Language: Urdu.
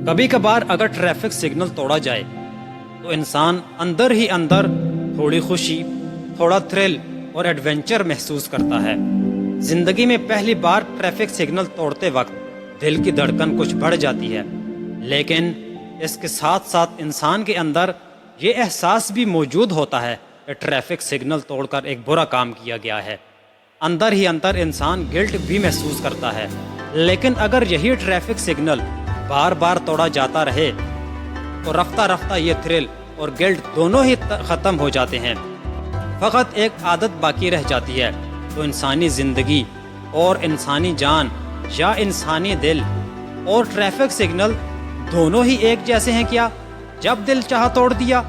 کبھی کبھار اگر ٹریفک سگنل توڑا جائے تو انسان اندر ہی اندر تھوڑی خوشی، تھوڑا تھرل اور ایڈونچر محسوس کرتا ہے۔ زندگی میں پہلی بار ٹریفک سگنل توڑتے وقت دل کی دھڑکن کچھ بڑھ جاتی ہے، لیکن اس کے ساتھ ساتھ انسان کے اندر یہ احساس بھی موجود ہوتا ہے کہ ٹریفک سگنل توڑ کر ایک برا کام کیا گیا ہے۔ اندر ہی اندر انسان گلٹ بھی محسوس کرتا ہے، لیکن اگر یہی ٹریفک سگنل بار بار توڑا جاتا رہے تو رفتہ رفتہ یہ تھرل اور گلٹ دونوں ہی ختم ہو جاتے ہیں۔ فقط ایک عادت باقی رہ جاتی ہے، تو انسانی زندگی اور انسانی جان یا انسانی دل اور ٹریفک سگنل دونوں ہی ایک جیسے ہیں کیا؟ جب دل چاہا توڑ دیا